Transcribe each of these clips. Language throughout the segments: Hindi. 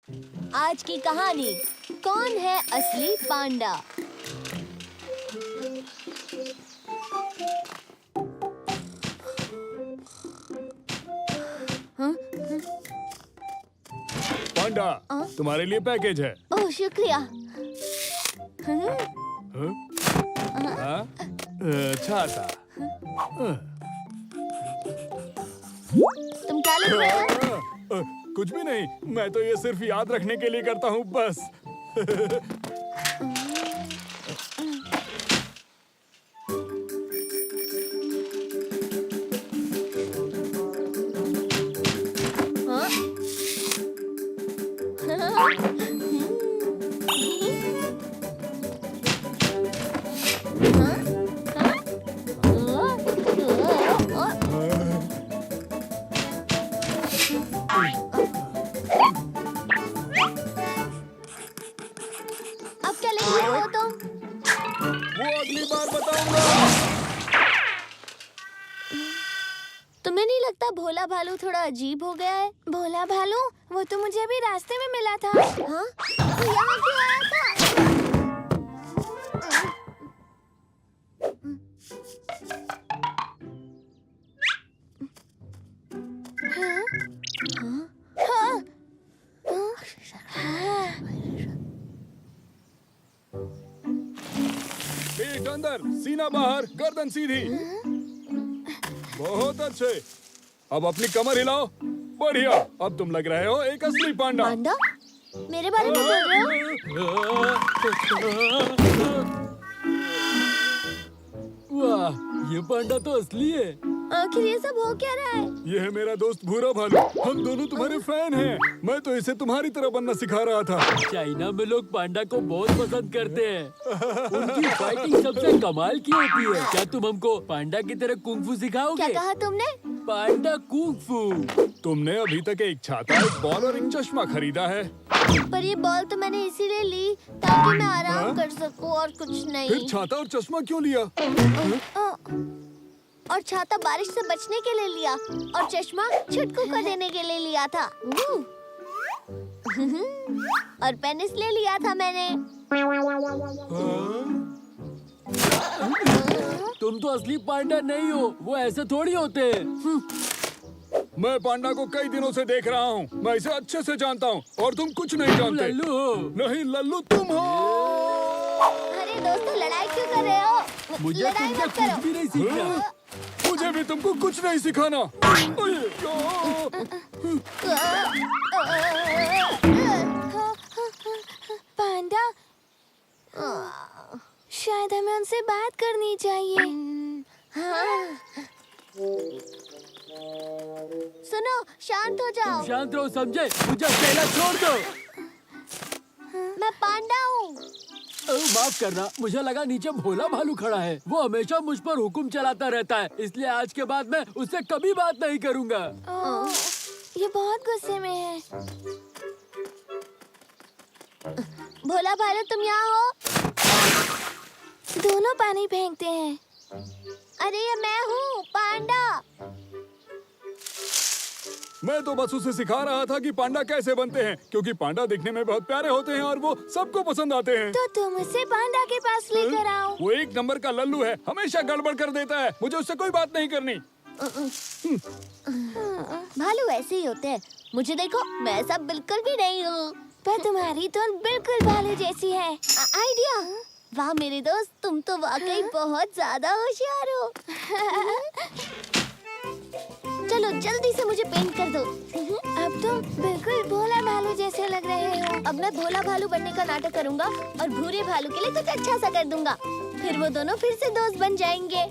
आज की कहानी, कौन है असली पांडा? पांडा, तुम्हारे लिए पैकेज है। ओह शुक्रिया। हाँ? अच्छा था। तुम क्या लिख रहे हो? कुछ भी नहीं, मैं तो ये सिर्फ याद रखने के लिए करता हूँ बस। अब क्या लिख रहे हो तुम? वो अगली बार बताऊंगा। तुम्हें नहीं लगता भोला भालू थोड़ा अजीब हो गया है? भोला भालू, वो तो मुझे अभी रास्ते में मिला था। हाँ? तो यहाँ क्यों आया था? पीठ अंदर, सीना बाहर, गर्दन सीधी। बहुत अच्छे। अब अपनी कमर हिलाओ। बढ़िया। अब तुम लग रहे हो एक असली पांडा। पांडा? मेरे बारे में बोल रहे हो? वाह, ये पांडा तो असली है। आखिर ये सब हो क्या रहा है? ये है मेरा दोस्त भूरा भालू। हम दोनों तुम्हारे फैन हैं। मैं तो इसे तुम्हारी तरह बनना सिखा रहा था। चाइना में लोग पांडा को बहुत पसंद करते हैं। उनकी फाइटिंग सबसे कमाल की होती है। क्या तुम हमको पांडा की तरह कुंग फू सिखाओगे? क्या कहा तुमने? पांडा कुंग फू। तुमने अभी तक एक छाता, एक बॉल और एक चश्मा खरीदा है। पर ये बॉल तो मैंने इसीलिए ली ताकि मैं आराम कर सकूं और कुछ फिर नहीं। छाता और चश्मा क्यों लिया? और छाता बारिश से बचने के लिए लिया और चश्मा छुटकू को देने के लिए लिया था। और पेन इसलिए लिया था मैंने। तुम तो असली पांडा नहीं हो, वो ऐसे थोड़ी होते हैं। मैं पांडा को कई दिनों से देख रहा हूँ। मैं इसे अच्छे से जानता हूँ और तुम कुछ नहीं जानते। लल्लू हो। नहीं, लल्लू तुम हो। अरे दोस्तों, लड़ाई क्यों कर रहे हो? मुझे लड़ाई तुमसे मत कुछ करो। भी नहीं सीखना। मुझे भी तुमको कुछ नहीं सिखाना। पांडा, शायद हमें उनसे बात करनी चाहिए। सुनो, शांत हो जाओ। शांत रहो, समझे? मुझे अकेला छोड़ दो। मैं पांडा हूँ। माफ करना, मुझे लगा नीचे भोला भालू खड़ा है। वो हमेशा मुझ पर हुक्म चलाता रहता है, इसलिए आज के बाद मैं उससे कभी बात नहीं करूंगा। ये बहुत गुस्से में है। भोला भालू, तुम यहाँ हो? दोनों पानी फेंकते हैं। अरे ये मैं हूँ, पांडा। मैं तो बस उसे सिखा रहा था कि पांडा कैसे बनते हैं, क्योंकि पांडा दिखने में बहुत प्यारे होते हैं और वो सबको पसंद आते हैं। तो तुम उसे पांडा के पास लेकर आओ। वो एक नंबर का लल्लू है, हमेशा गड़बड़ कर देता है। मुझे उससे कोई बात नहीं करनी। भालू ऐसे ही होते हैं। मुझे देखो, मैं ऐसा बिल्कुल भी नहीं हूँ। पर तुम्हारी तो बिल्कुल भालू जैसी है। आइडिया। वाह मेरे दोस्त, तुम तो वाकई बहुत ज्यादा होशियार हो। चलो जल्दी से मुझे पेंट कर दो। अब तुम बिल्कुल भोला भालू जैसे लग रहे हो। अब मैं भोला भालू बनने का नाटक करूंगा और भूरे भालू के लिए कुछ अच्छा सा कर दूंगा। फिर वो दोनों फिर से दोस्त बन जाएंगे।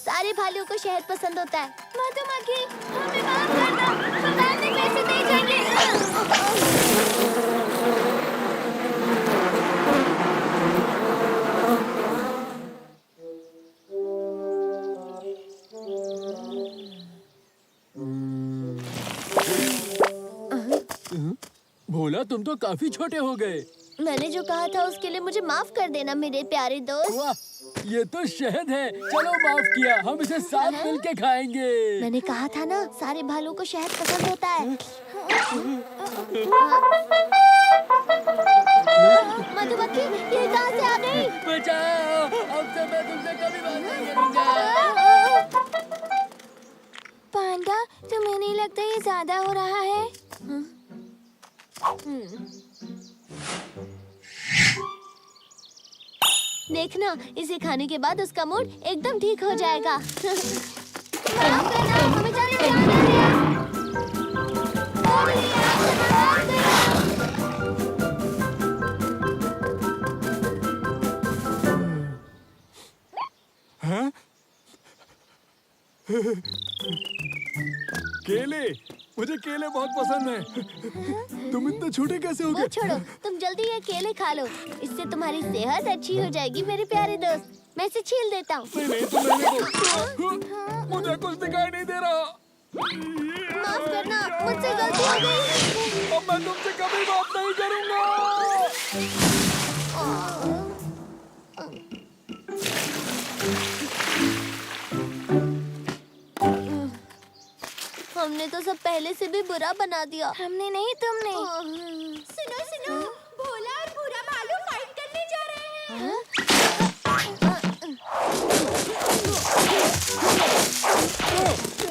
सारे भालू को शहद पसंद होता है। मधुमक्खी, हमें माफ कर दो। सरकार ने पैसे दे जाएंगे। भोला, तुम तो काफी छोटे हो गए। मैंने जो कहा था उसके लिए मुझे माफ कर देना मेरे प्यारे दोस्त। वाह, ये तो शहद है। चलो माफ किया, हम इसे साथ मिल के खाएंगे। मैंने कहा था ना, सारे भालू को शहद पसंद होता है। मधुमक्खी, ये कहाँ से आ गई? बचाओ, अब से मैं तुमसे कभी बात नहीं करूंगा। पांडा, तुम्हें नहीं लगता ये ज्यादा हो रहा है? देखना, इसे खाने के बाद उसका मूड एकदम ठीक हो जाएगा। माफ करना, हमें जाने हाँ? केले, मुझे केले बहुत पसंद है। तुम इतने छोटे कैसे हो वो गए? छोड़ो, तुम जल्दी ये केले खा लो। इससे तुम्हारी सेहत अच्छी हो जाएगी मेरे प्यारे दोस्त। मैं इसे छील देता हूँ। नहीं नहीं, तुम रहने दो। मुझे कुछ दिखाई नहीं दे रहा। माफ करना, मुझसे गलती हो गई। अब मैं तुमसे कभी बात नहीं करूंगा। हमने तो सब पहले से भी बुरा बना दिया। हमने नहीं, तुमने। सुनो सुनो, भोला और भूरा भालू फाइट करने जा रहे हैं।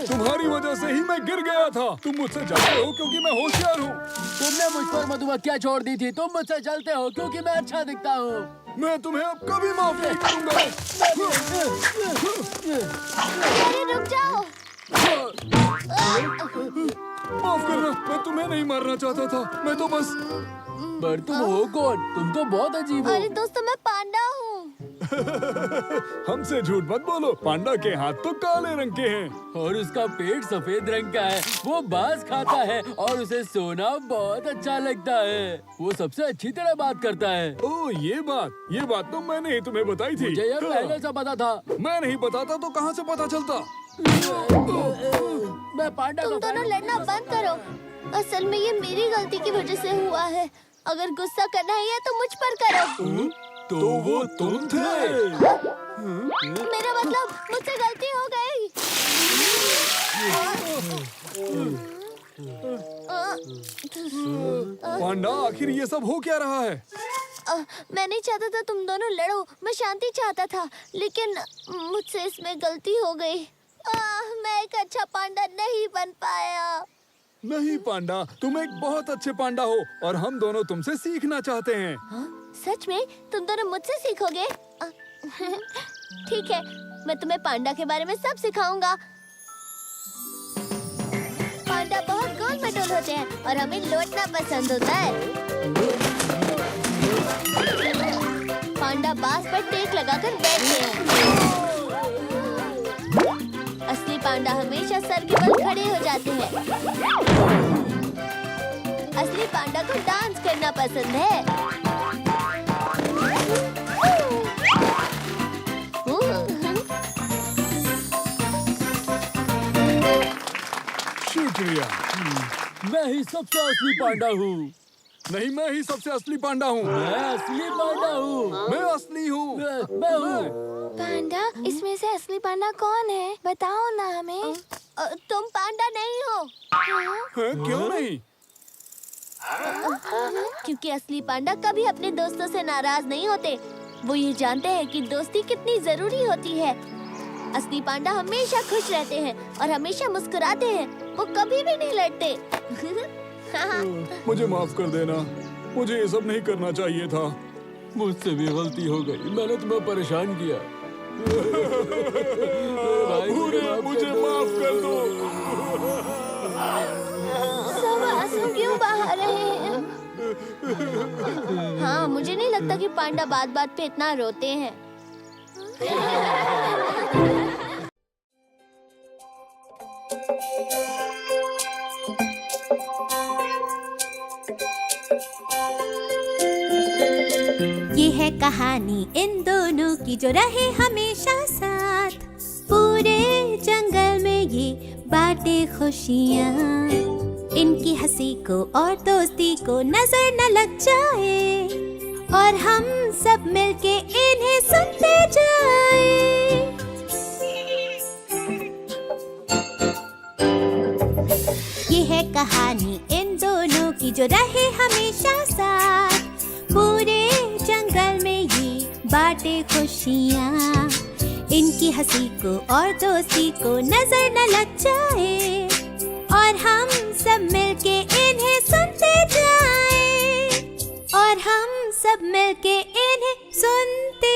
तुम्हारी वजह से ही मैं गिर गया था। तुम मुझसे जलते हो क्योंकि मैं होशियार हूँ। तुमने मुझ पर मधुमक्खियाँ छोड़ दी थी। तुम मुझसे जलते हो क्योंकि मैं अच्छा दिखता हूँ। मैं तुम्हें अब कभी माफ नहीं करूंगा। अरे रुक जाओ। माफ करना, मैं तुम्हें नहीं मारना चाहता था। मैं तो बस। पर तुम हो कौन? तुम तो बहुत अजीब हो। अरे दोस्तों, मैं पांडा हूँ। हमसे झूठ मत बोलो। पांडा के हाथ तो काले रंग के हैं और उसका पेट सफेद रंग का है। वो बांस खाता है और उसे सोना बहुत अच्छा लगता है। वो सबसे अच्छी तरह बात करता है। ओह, ये बात तो मैंने ही तुम्हें बताई थी। मुझे यह पहले से पता था। मैं नहीं बताता तो कहाँ से पता चलता? मैं पांडा तुम का दोनों लड़ना बंद करो। असल में ये मेरी गलती की वजह से हुआ है। अगर गुस्सा करना है तो मुझ पर करो। तो वो तुम थे? मेरा मतलब, मुझसे गलती हो गई। पांडा, आखिर ये सब हो क्या रहा है? मैं नहीं चाहता था तुम दोनों लड़ो। मैं शांति चाहता था, लेकिन मुझसे इसमें गलती हो गई। मैं एक अच्छा पांडा नहीं बन पाया। नहीं पांडा, तुम एक बहुत अच्छे पांडा हो और हम दोनों तुमसे सीखना चाहते हैं। सच में? तुम दोनों मुझसे सीखोगे? ठीक है, मैं तुम्हें पांडा के बारे में सब सिखाऊंगा। पांडा बहुत गोल मटोल होते हैं और हमें लौटना पसंद होता है। पांडा बांस पर टेक लगाकर बैठते हैं। असली पांडा हमेशा सर के बल खड़े हो जाते हैं। असली पांडा को डांस करना पसंद है। शुक्रिया। मैं ही सबसे असली पांडा हूँ। नहीं, मैं ही सबसे असली पांडा हूँ। मैं असली पांडा हूँ। मैं असली हूँ। मैं हूँ। पांडा, इसमें से असली पांडा कौन है? बताओ ना हमें। तुम पांडा नहीं हो। हैं? क्यों नहीं? क्योंकि असली पांडा कभी अपने दोस्तों से नाराज नहीं होते। वो ये जानते हैं कि दोस्ती कितनी जरूरी होती है। असली पांडा हमेशा खुश रहते हैं और हमेशा मुस्कुराते हैं। वो कभी भी नहीं लड़ते। मुझे माफ कर देना। मुझे ये सब नहीं करना चाहिए था। मुझसे भी गलती हो गई। मैंने तुम्हें परेशान किया। भूरे, मुझे माफ कर दो। सब आंसू क्यों बहा रहे हैं? हाँ, मुझे नहीं लगता कि पांडा बात बात पे इतना रोते हैं। ये है कहानी इन दोनों की जो रहे हमेशा साथ। पूरे जंगल में ये बांटे खुशियाँ। इनकी हंसी को और दोस्ती को नजर न लग जाए और हम सब मिलके इन्हें सुनते जाए। कहानी इन दोनों की जो रहे हमेशा साथ। पूरे जंगल में ये बाटे खुशियाँ, इनकी हंसी को और दोस्ती को नजर न लग जाए, और हम सब मिलके इन्हें सुनते जाएं, और हम सब मिलके इन्हें सुनते